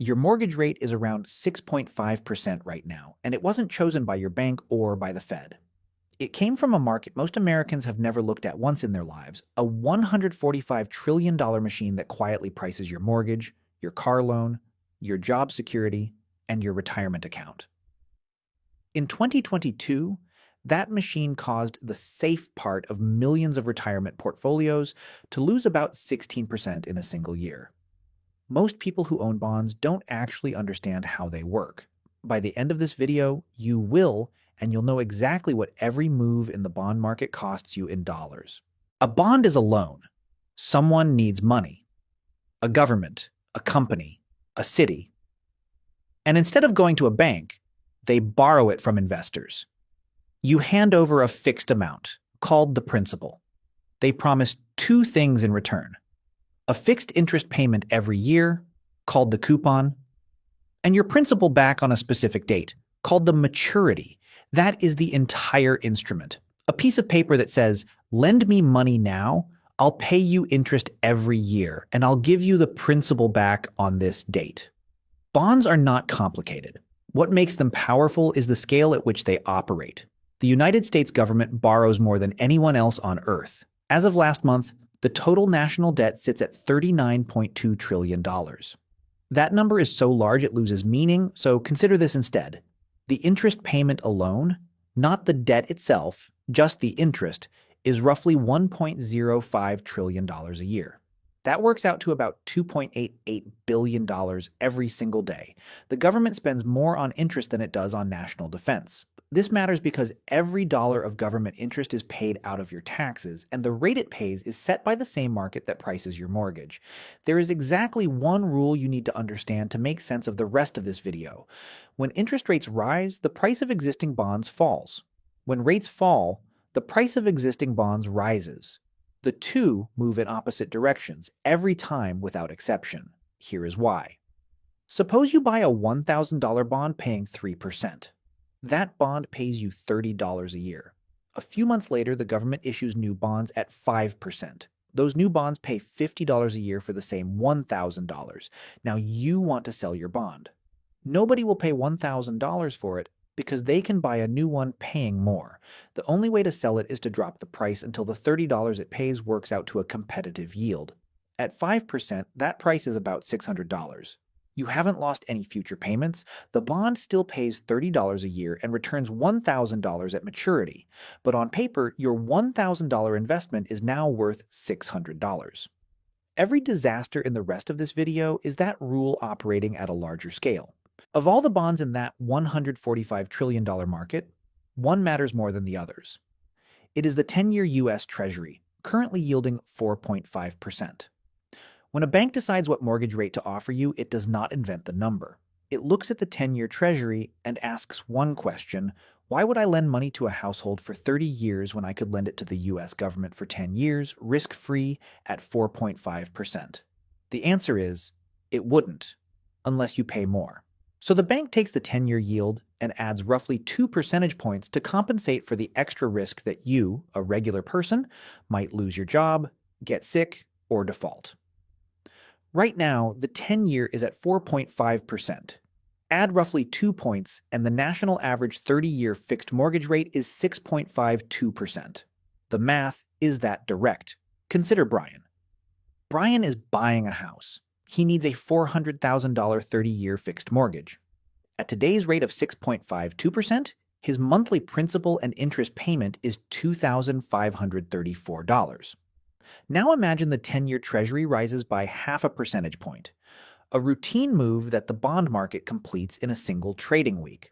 Your mortgage rate is around 6.5% right now, and it wasn't chosen by your bank or by the Fed. It came from a market most Americans have never looked at once in their lives, a $145 trillion machine that quietly prices your mortgage, your car loan, your job security, and your retirement account. In 2022, that machine caused the safe part of millions of retirement portfolios to lose about 16% in a single year. Most people who own bonds don't actually understand how they work. By the end of this video, you will, and you'll know exactly what every move in the bond market costs you in dollars. A bond is a loan. Someone needs money. A government, a company, a city. And instead of going to a bank, they borrow it from investors. You hand over a fixed amount, called the principal. They promise two things in return: a fixed interest payment every year, called the coupon, and your principal back on a specific date, called the maturity. That is the entire instrument. A piece of paper that says, lend me money now, I'll pay you interest every year, and I'll give you the principal back on this date. Bonds are not complicated. What makes them powerful is the scale at which they operate. The United States government borrows more than anyone else on Earth. As of last month, the total national debt sits at $39.2 trillion. That number is so large it loses meaning, so consider this instead. The interest payment alone, not the debt itself, just the interest, is roughly $1.05 trillion a year. That works out to about $2.88 billion every single day. The government spends more on interest than it does on national defense. This matters because every dollar of government interest is paid out of your taxes, and the rate it pays is set by the same market that prices your mortgage. There is exactly one rule you need to understand to make sense of the rest of this video. When interest rates rise, the price of existing bonds falls. When rates fall, the price of existing bonds rises. The two move in opposite directions every time without exception. Here is why. Suppose you buy a $1,000 bond paying 3%. That bond pays you $30 a year. A few months later, the government issues new bonds at 5%. Those new bonds pay $50 a year for the same $1,000. Now you want to sell your bond. Nobody will pay $1,000 for it because they can buy a new one paying more. The only way to sell it is to drop the price until the $30 it pays works out to a competitive yield. At 5%, that price is about $600. You haven't lost any future payments. The bond still pays $30 a year and returns $1,000 at maturity. But on paper, your $1,000 investment is now worth $600. Every disaster in the rest of this video is that rule operating at a larger scale. Of all the bonds in that $145 trillion market, one matters more than the others. It is the 10-year U.S. Treasury, currently yielding 4.5%. When a bank decides what mortgage rate to offer you, it does not invent the number. It looks at the 10-year Treasury and asks one question: why would I lend money to a household for 30 years when I could lend it to the U.S. government for 10 years, risk-free, at 4.5%? The answer is, it wouldn't, unless you pay more. So the bank takes the 10-year yield and adds roughly 2 percentage points to compensate for the extra risk that you, a regular person, might lose your job, get sick, or default. Right now, the 10-year is at 4.5%. Add roughly 2 points, and the national average 30-year fixed mortgage rate is 6.52%. The math is that direct. Consider Brian. Brian is buying a house. He needs a $400,000 30-year fixed mortgage. At today's rate of 6.52%, his monthly principal and interest payment is $2,534. Now imagine the 10-year Treasury rises by half a percentage point, a routine move that the bond market completes in a single trading week.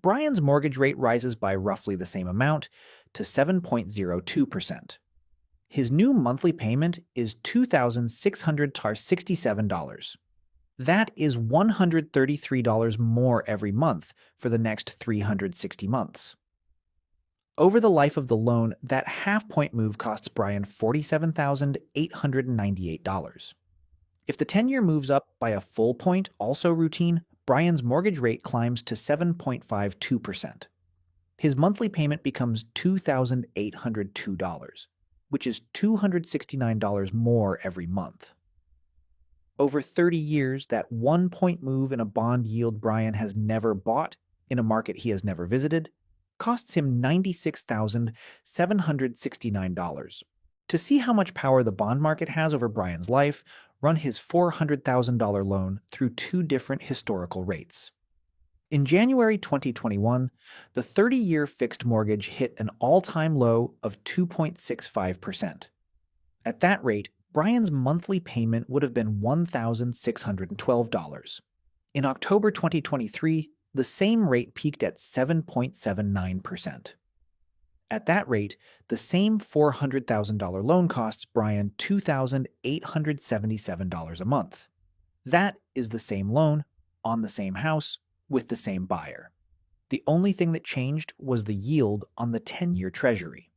Brian's mortgage rate rises by roughly the same amount to 7.02%. His new monthly payment is $2,667. That is $133 more every month for the next 360 months. Over the life of the loan, that half-point move costs Brian $47,898. If the 10-year moves up by a full point, also routine, Brian's mortgage rate climbs to 7.52%. His monthly payment becomes $2,802, which is $269 more every month. Over 30 years, that 1-point move in a bond yield Brian has never bought in a market he has never visited costs him $96,769. To see how much power the bond market has over Brian's life, run his $400,000 loan through two different historical rates. In January 2021, the 30-year fixed mortgage hit an all-time low of 2.65%. At that rate, Brian's monthly payment would have been $1,612. In October 2023, the same rate peaked at 7.79%. At that rate, the same $400,000 loan costs Brian $2,877 a month. That is the same loan, on the same house, with the same buyer. The only thing that changed was the yield on the 10-year Treasury.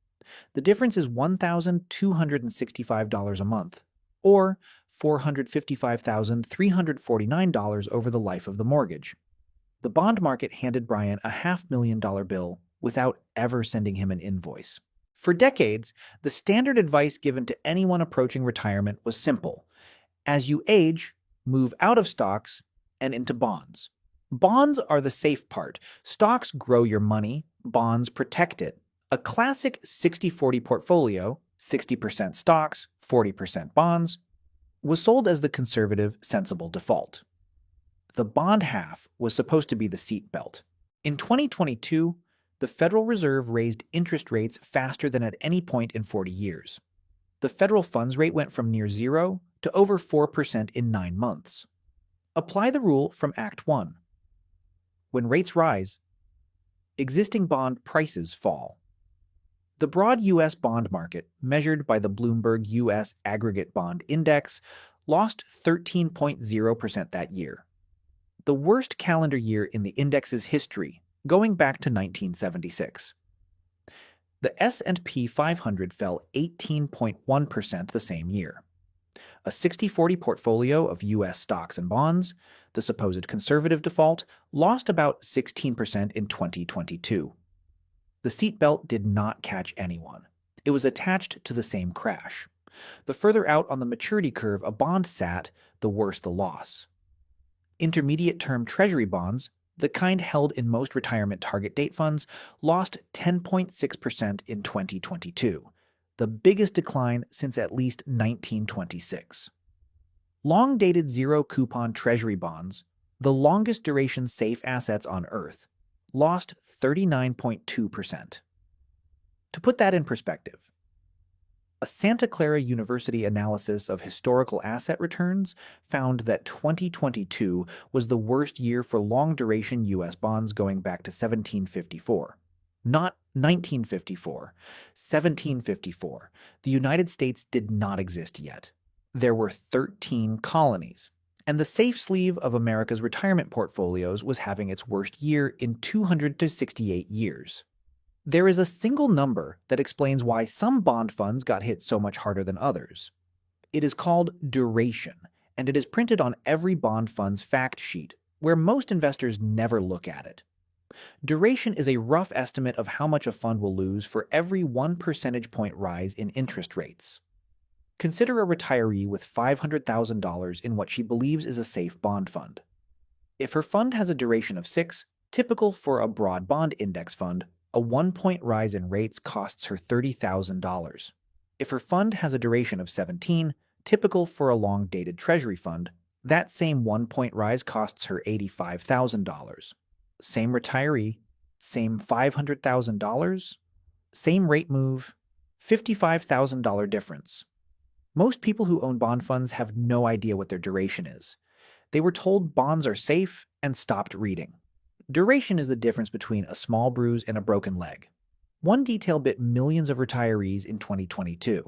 The difference is $1,265 a month, or $455,349 over the life of the mortgage. The bond market handed Brian a $500,000 bill without ever sending him an invoice. For decades, the standard advice given to anyone approaching retirement was simple. As you age, move out of stocks and into bonds. Bonds are the safe part. Stocks grow your money, bonds protect it. A classic 60-40 portfolio, 60% stocks, 40% bonds, was sold as the conservative, sensible default. The bond half was supposed to be the seat belt. In 2022, the Federal Reserve raised interest rates faster than at any point in 40 years. The federal funds rate went from near zero to over 4% in 9 months. Apply the rule from Act 1. When rates rise, existing bond prices fall. The broad U.S. bond market, measured by the Bloomberg U.S. Aggregate Bond Index, lost 13.0% that year. The worst calendar year in the index's history, going back to 1976. The S&P 500 fell 18.1% the same year. A 60-40 portfolio of U.S. stocks and bonds, the supposed conservative default, lost about 16% in 2022. The seatbelt did not catch anyone. It was attached to the same crash. The further out on the maturity curve a bond sat, the worse the loss. Intermediate-term Treasury bonds, the kind held in most retirement target date funds, lost 10.6% in 2022, the biggest decline since at least 1926. Long-dated zero-coupon Treasury bonds, the longest duration safe assets on Earth, lost 39.2%. To put that in perspective, a Santa Clara University analysis of historical asset returns found that 2022 was the worst year for long-duration U.S. bonds going back to 1754. Not 1954, 1754. The United States did not exist yet. There were 13 colonies, and the safe sleeve of America's retirement portfolios was having its worst year in 268 years. There is a single number that explains why some bond funds got hit so much harder than others. It is called duration, and it is printed on every bond fund's fact sheet, where most investors never look at it. Duration is a rough estimate of how much a fund will lose for every 1 percentage point rise in interest rates. Consider a retiree with $500,000 in what she believes is a safe bond fund. If her fund has a duration of 6, typical for a broad bond index fund, a 1-point rise in rates costs her $30,000. If her fund has a duration of 17, typical for a long-dated Treasury fund, that same 1-point rise costs her $85,000. Same retiree, same $500,000, same rate move, $55,000 difference. Most people who own bond funds have no idea what their duration is. They were told bonds are safe and stopped reading. Duration is the difference between a small bruise and a broken leg. One detail bit millions of retirees in 2022.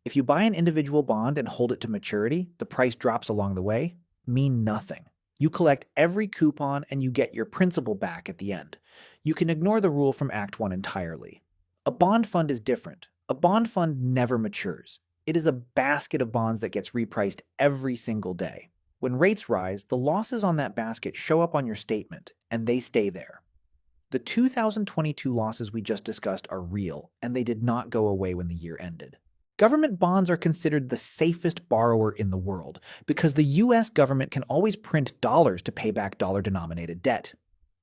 If you buy an individual bond and hold it to maturity, the price drops along the way, mean nothing. You collect every coupon and you get your principal back at the end. You can ignore the rule from Act 1 entirely. A bond fund is different. A bond fund never matures. It is a basket of bonds that gets repriced every single day. When rates rise, the losses on that basket show up on your statement, and they stay there. The 2022 losses we just discussed are real, and they did not go away when the year ended. Government bonds are considered the safest borrower in the world because the US government can always print dollars to pay back dollar-denominated debt.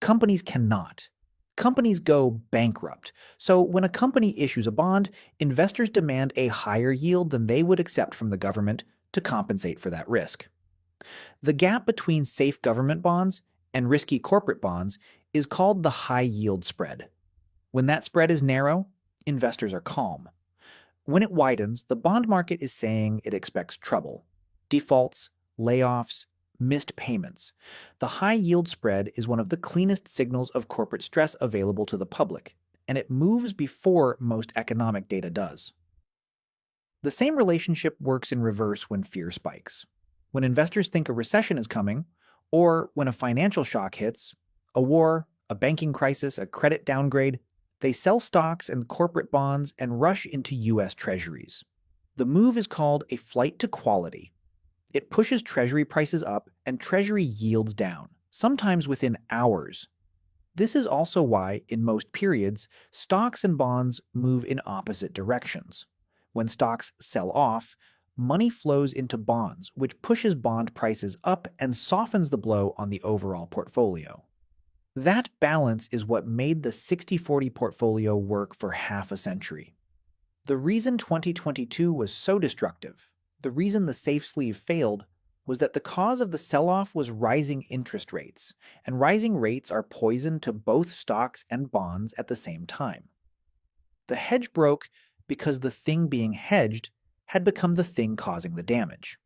Companies cannot. Companies go bankrupt. So when a company issues a bond, investors demand a higher yield than they would accept from the government to compensate for that risk. The gap between safe government bonds and risky corporate bonds is called the high yield spread. When that spread is narrow, investors are calm. When it widens, the bond market is saying it expects trouble, defaults, layoffs, missed payments. The high yield spread is one of the cleanest signals of corporate stress available to the public, and it moves before most economic data does. The same relationship works in reverse when fear spikes. When investors think a recession is coming, or when a financial shock hits, a war, a banking crisis, a credit downgrade, they sell stocks and corporate bonds and rush into US Treasuries. The move is called a flight to quality. It pushes Treasury prices up and Treasury yields down, sometimes within hours. This is also why, in most periods, stocks and bonds move in opposite directions. When stocks sell off, money flows into bonds, which pushes bond prices up and softens the blow on the overall portfolio. That balance is what made the 60/40 portfolio work for half a century. The reason 2022 was so destructive, the reason the safe sleeve failed, was that the cause of the sell-off was rising interest rates, and rising rates are poison to both stocks and bonds at the same time. The hedge broke because the thing being hedged had become the thing causing the damage.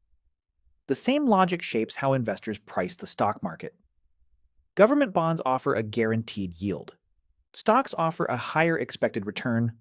The same logic shapes how investors price the stock market. Government bonds offer a guaranteed yield. Stocks offer a higher expected return,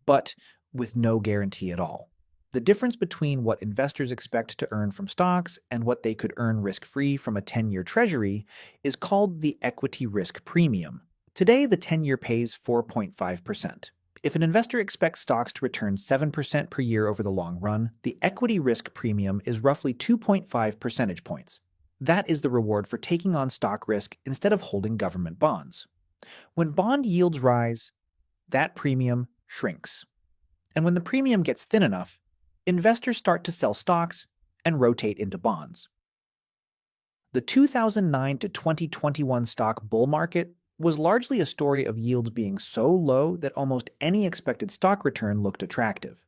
but with no guarantee at all. The difference between what investors expect to earn from stocks and what they could earn risk-free from a 10-year treasury is called the equity risk premium. Today, the 10-year pays 4.5%. If an investor expects stocks to return 7% per year over the long run, the equity risk premium is roughly 2.5 percentage points. That is the reward for taking on stock risk instead of holding government bonds. When bond yields rise, that premium shrinks. And when the premium gets thin enough, investors start to sell stocks and rotate into bonds. The 2009 to 2021 stock bull market was largely a story of yields being so low that almost any expected stock return looked attractive.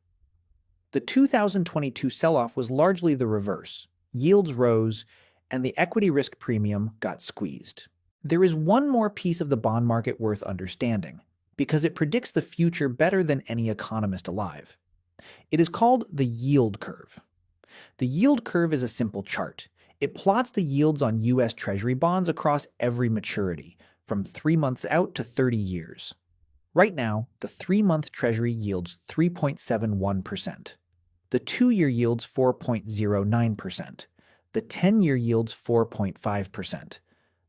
The 2022 sell-off was largely the reverse. Yields rose, and the equity risk premium got squeezed. There is one more piece of the bond market worth understanding, because it predicts the future better than any economist alive. It is called the yield curve. The yield curve is a simple chart. It plots the yields on US Treasury bonds across every maturity, from 3 months out to 30 years. Right now, the 3-month Treasury yields 3.71%. The 2-year yields 4.09%. The 10-year yields 4.5%.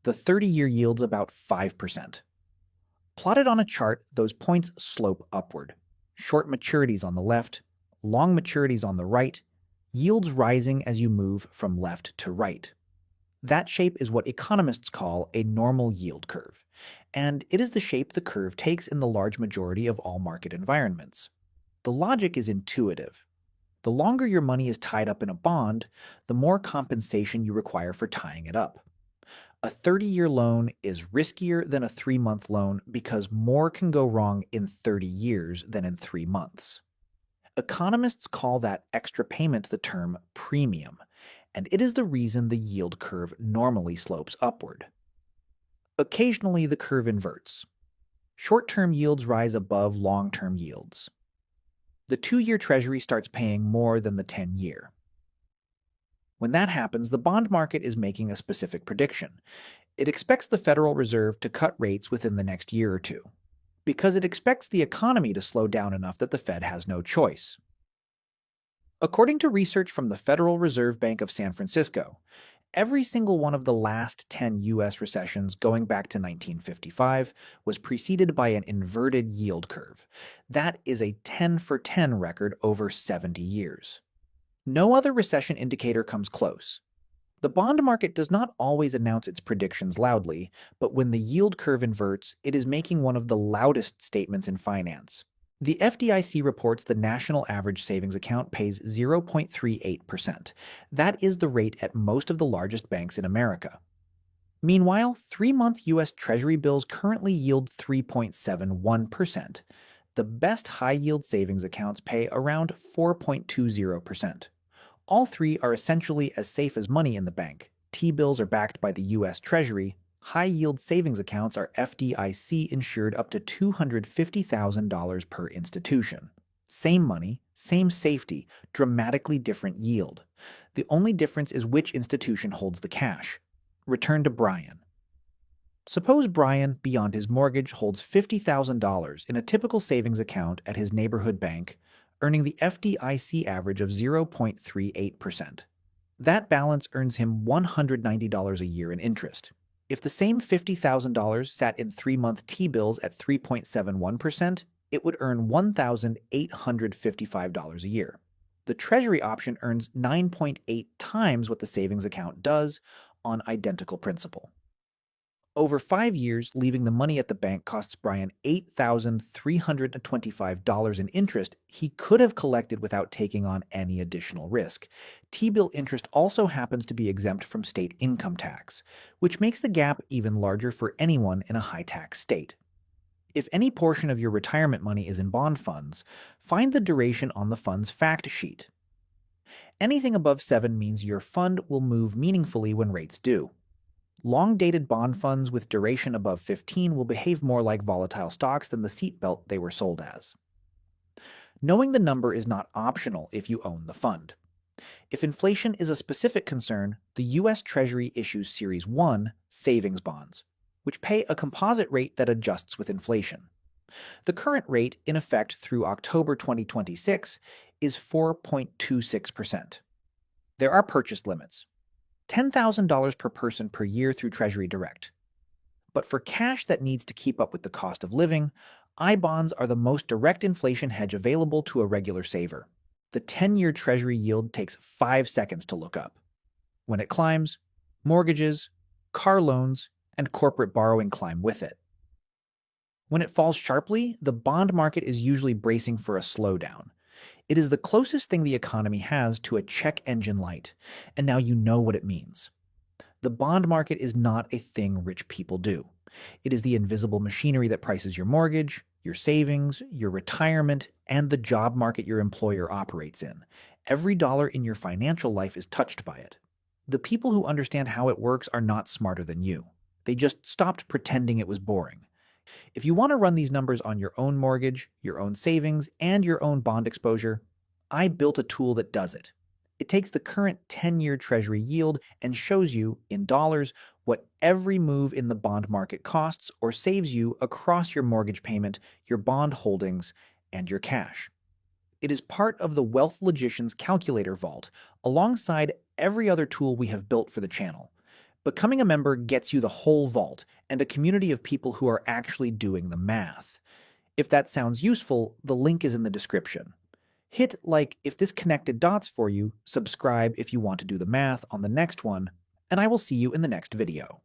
The 30-year yields about 5%. Plotted on a chart, those points slope upward. Short maturities on the left, long maturities on the right, yields rising as you move from left to right. That shape is what economists call a normal yield curve, and it is the shape the curve takes in the large majority of all market environments. The logic is intuitive. The longer your money is tied up in a bond, the more compensation you require for tying it up. A 30-year loan is riskier than a 3-month loan because more can go wrong in 30 years than in 3 months. Economists call that extra payment the term premium, and it is the reason the yield curve normally slopes upward. Occasionally, the curve inverts. Short-term yields rise above long-term yields. The 2-year Treasury starts paying more than the 10-year. When that happens, the bond market is making a specific prediction. It expects the Federal Reserve to cut rates within the next year or two, because it expects the economy to slow down enough that the Fed has no choice. According to research from the Federal Reserve Bank of San Francisco, every single one of the last 10 U.S. recessions going back to 1955 was preceded by an inverted yield curve. That is a 10 for 10 record over 70 years. No other recession indicator comes close. The bond market does not always announce its predictions loudly, but when the yield curve inverts, it is making one of the loudest statements in finance. The FDIC reports the national average savings account pays 0.38%. That is the rate at most of the largest banks in America. Meanwhile, 3-month U.S. Treasury bills currently yield 3.71%. The best high-yield savings accounts pay around 4.20%. All three are essentially as safe as money in the bank. T-bills are backed by the U.S. Treasury. High-yield savings accounts are FDIC insured up to $250,000 per institution. Same money, same safety, dramatically different yield. The only difference is which institution holds the cash. Return to Brian. Suppose Brian, beyond his mortgage, holds $50,000 in a typical savings account at his neighborhood bank, earning the FDIC average of 0.38%. That balance earns him $190 a year in interest. If the same $50,000 sat in 3-month T-bills at 3.71%, it would earn $1,855 a year. The Treasury option earns 9.8 times what the savings account does on identical principal. Over 5 years, leaving the money at the bank costs Brian $8,325 in interest he could have collected without taking on any additional risk. T-bill interest also happens to be exempt from state income tax, which makes the gap even larger for anyone in a high-tax state. If any portion of your retirement money is in bond funds, find the duration on the fund's fact sheet. Anything above 7 means your fund will move meaningfully when rates do. Long-dated bond funds with duration above 15 will behave more like volatile stocks than the seatbelt they were sold as. Knowing the number is not optional if you own the fund. If inflation is a specific concern, the U.S. Treasury issues Series 1 savings bonds, which pay a composite rate that adjusts with inflation. The current rate, in effect through October 2026, is 4.26%. There are purchase limits. $10,000 per person per year through Treasury Direct. But for cash that needs to keep up with the cost of living, I-bonds are the most direct inflation hedge available to a regular saver. The 10-year Treasury yield takes 5 seconds to look up. When it climbs, mortgages, car loans, and corporate borrowing climb with it. When it falls sharply, the bond market is usually bracing for a slowdown. It is the closest thing the economy has to a check engine light, and now you know what it means. The bond market is not a thing rich people do. It is the invisible machinery that prices your mortgage, your savings, your retirement, and the job market your employer operates in. Every dollar in your financial life is touched by it. The people who understand how it works are not smarter than you. They just stopped pretending it was boring. If you want to run these numbers on your own mortgage, your own savings, and your own bond exposure, I built a tool that does it. It takes the current 10-year Treasury yield and shows you, in dollars, what every move in the bond market costs or saves you across your mortgage payment, your bond holdings, and your cash. It is part of the Wealth Logician's Calculator Vault, alongside every other tool we have built for the channel. Becoming a member gets you the whole vault and a community of people who are actually doing the math. If that sounds useful, the link is in the description. Hit like if this connected dots for you, subscribe if you want to do the math on the next one, and I will see you in the next video.